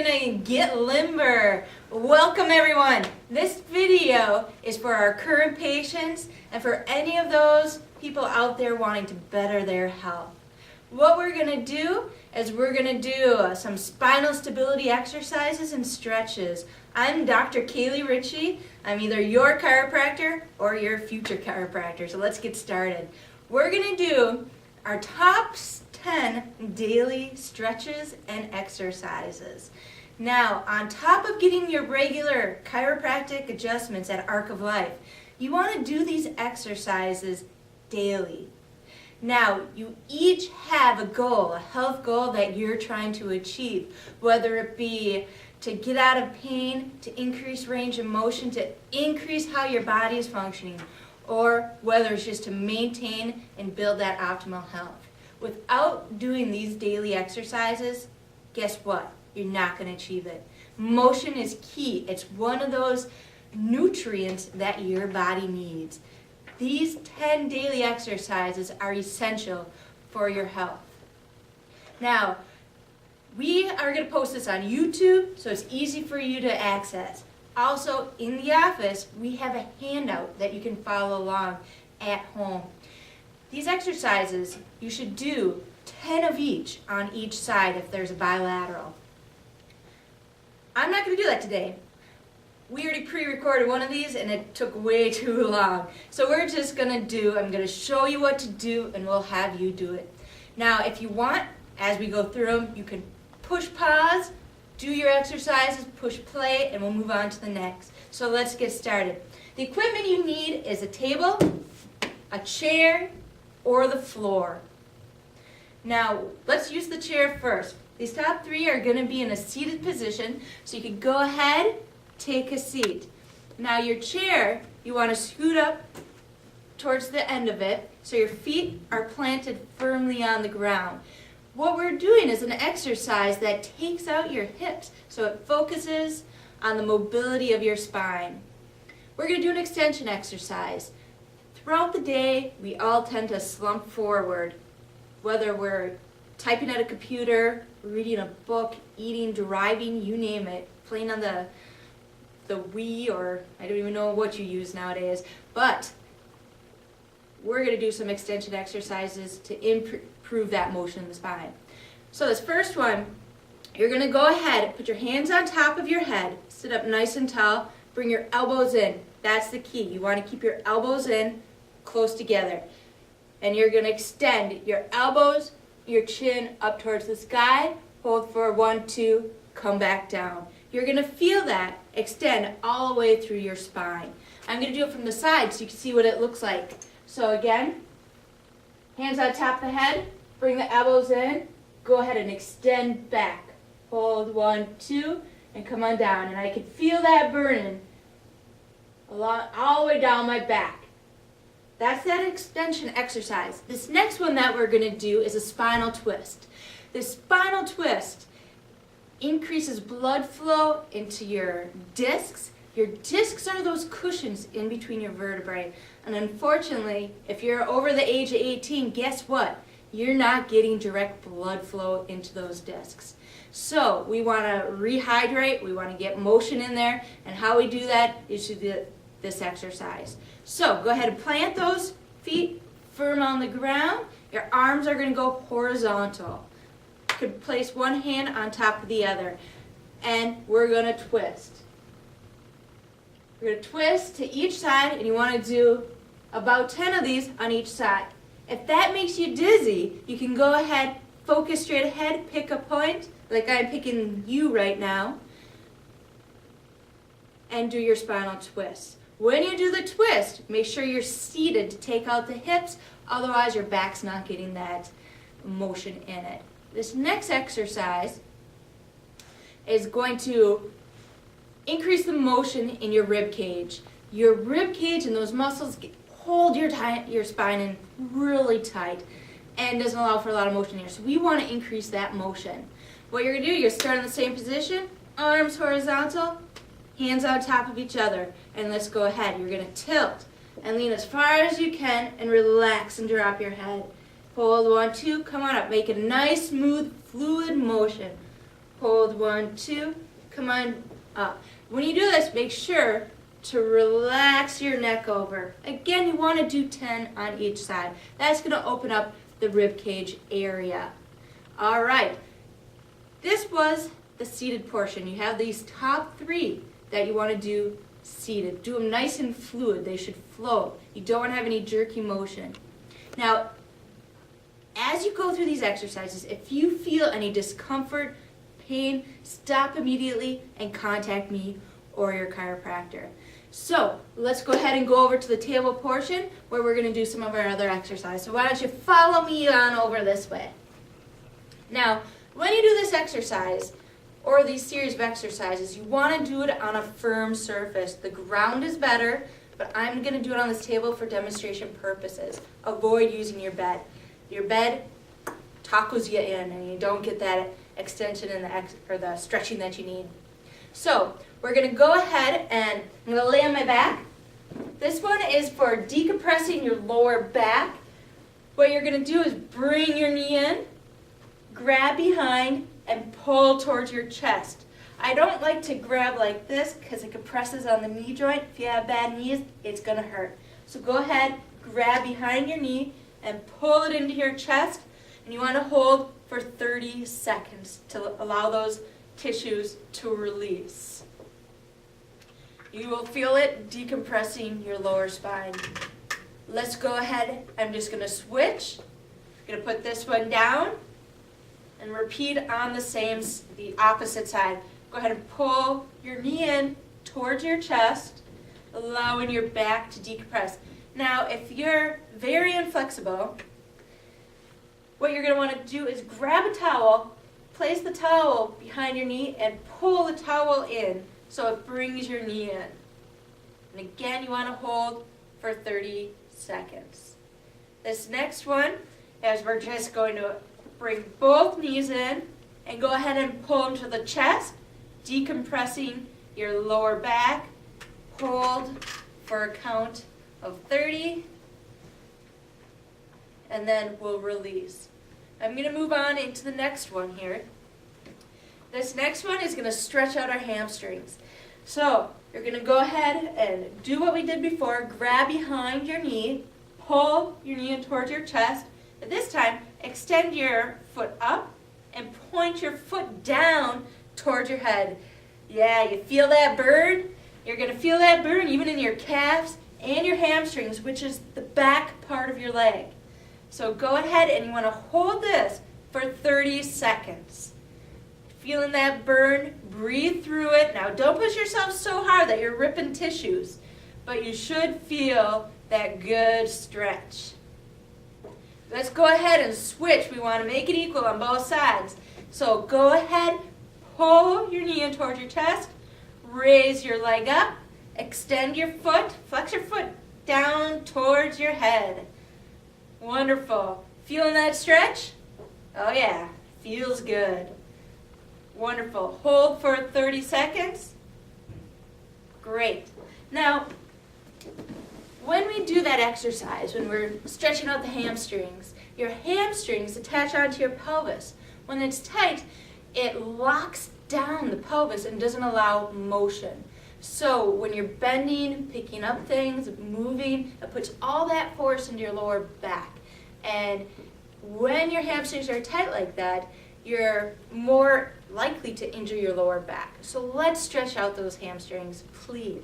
gonna get limber. Welcome everyone. This video is for our current patients and for any of those people out there wanting to better their health. What we're gonna do is we're gonna do some spinal stability exercises and stretches. I'm Dr. Kaili Richey. I'm either your chiropractor or your future chiropractor. So let's get started. We're gonna do our top 10 daily stretches and exercises. Now, on top of getting your regular chiropractic adjustments at Arc of Life, you want to do these exercises daily. Now, you each have a goal, a health goal that you're trying to achieve, whether it be to get out of pain, to increase range of motion, to increase how your body is functioning, or whether it's just to maintain and build that optimal health. Without doing these daily exercises, guess what? You're not going to achieve it. Motion is key. It's one of those nutrients that your body needs. These 10 daily exercises are essential for your health. Now, we are going to post this on YouTube, so it's easy for you to access. Also, in the office, we have a handout that you can follow along at home. These exercises, you should do 10 of each on each side if there's a bilateral. I'm not going to do that today. We already pre-recorded one of these and it took way too long. So we're just going to I'm going to show you what to do and we'll have you do it. Now, if you want, as we go through them, you can push pause, do your exercises, push play, and we'll move on to the next. So let's get started. The equipment you need is a table, a chair, or the floor. Now, let's use the chair first. These top 3 are going to be in a seated position, so you can go ahead, take a seat. Now your chair, you want to scoot up towards the end of it, so your feet are planted firmly on the ground. What we're doing is an exercise that takes out your hips, so it focuses on the mobility of your spine. We're going to do an extension exercise. Throughout the day, we all tend to slump forward, whether we're typing at a computer, reading a book, eating, driving, you name it, playing on the Wii, or I don't even know what you use nowadays, but we're going to do some extension exercises to improve that motion in the spine. So this first one, you're going to go ahead, put your hands on top of your head, sit up nice and tall, bring your elbows in. That's the key. You want to keep your elbows in, close together. And you're going to extend your elbows, your chin up towards the sky, hold for 1, 2, come back down. You're going to feel that extend all the way through your spine. I'm going to do it from the side so you can see what it looks like. So again, hands on top of the head, bring the elbows in, go ahead and extend back. Hold 1, 2, and come on down. And I can feel that burning all the way down my back. That's that extension exercise. This next one that we're going to do is a spinal twist. This spinal twist increases blood flow into your discs. Your discs are those cushions in between your vertebrae. And unfortunately, if you're over the age of 18, guess what? You're not getting direct blood flow into those discs. So we want to rehydrate, we want to get motion in there, and how we do that is through this exercise. So go ahead and plant those feet firm on the ground. Your arms are going to go horizontal. You could place one hand on top of the other. And we're going to twist. We're going to twist to each side, and you want to do about 10 of these on each side. If that makes you dizzy, you can go ahead, focus straight ahead, pick a point, like I'm picking you right now, and do your spinal twist. When you do the twist, make sure you're seated to take out the hips, otherwise your back's not getting that motion in it. This next exercise is going to increase the motion in your rib cage. Your rib cage and those muscles hold your spine in really tight and doesn't allow for a lot of motion here. So we want to increase that motion. What you're going to do, you're start in the same position, arms horizontal, hands on top of each other, and let's go ahead. You're going to tilt and lean as far as you can and relax and drop your head. Hold 1, 2, come on up. Make a nice, smooth, fluid motion. hold 1, 2, come on up. When you do this, make sure to relax your neck over. Again, you want to do 10 on each side. That's going to open up the rib cage area. All right, this was the seated portion. You have these top 3 that you want to do seated. Do them nice and fluid. They should flow. You don't want to have any jerky motion. Now, as you go through these exercises, if you feel any discomfort, pain, stop immediately and contact me or your chiropractor. So let's go ahead and go over to the table portion where we're going to do some of our other exercises. So why don't you follow me on over this way. Now, when you do this exercise or these series of exercises, you want to do it on a firm surface. The ground is better, but I'm going to do it on this table for demonstration purposes. Avoid using your bed. Your bed tacos you in and you don't get that extension and the stretching that you need. So we're going to go ahead and I'm going to lay on my back. This one is for decompressing your lower back. What you're going to do is bring your knee in, grab behind, and pull towards your chest. I don't like to grab like this because it compresses on the knee joint. If you have bad knees, it's going to hurt. So go ahead, grab behind your knee, and pull it into your chest. And you want to hold for 30 seconds to allow those tissues to release. You will feel it decompressing your lower spine. Let's go ahead. I'm just going to switch. I'm going to put this one down and repeat on the opposite side. Go ahead and pull your knee in towards your chest, allowing your back to decompress. Now, if you're very inflexible, what you're going to want to do is grab a towel, place the towel behind your knee, and pull the towel in so it brings your knee in. And again, you want to hold for 30 seconds. This next one is we're just going to bring both knees in and go ahead and pull them to the chest, decompressing your lower back. Hold for a count of 30, and then we'll release. I'm going to move on into the next one here. This next one is going to stretch out our hamstrings. So you're going to go ahead and do what we did before. Grab behind your knee, pull your knee in towards your chest. But this time, extend your foot up and point your foot down towards your head. Yeah, you feel that burn? You're going to feel that burn even in your calves and your hamstrings, which is the back part of your leg. So go ahead and you want to hold this for 30 seconds. Feeling that burn, breathe through it. Now don't push yourself so hard that you're ripping tissues, but you should feel that good stretch. Let's go ahead and switch. We want to make it equal on both sides. So go ahead, pull your knee in towards your chest, raise your leg up, extend your foot, flex your foot down towards your head. Wonderful. Feeling that stretch? Oh yeah, feels good. Wonderful. Hold for 30 seconds. Great. Now, when we do that exercise, when we're stretching out the hamstrings, your hamstrings attach onto your pelvis. When it's tight, it locks down the pelvis and doesn't allow motion. So when you're bending, picking up things, moving, it puts all that force into your lower back. And when your hamstrings are tight like that, you're more likely to injure your lower back. So let's stretch out those hamstrings, please.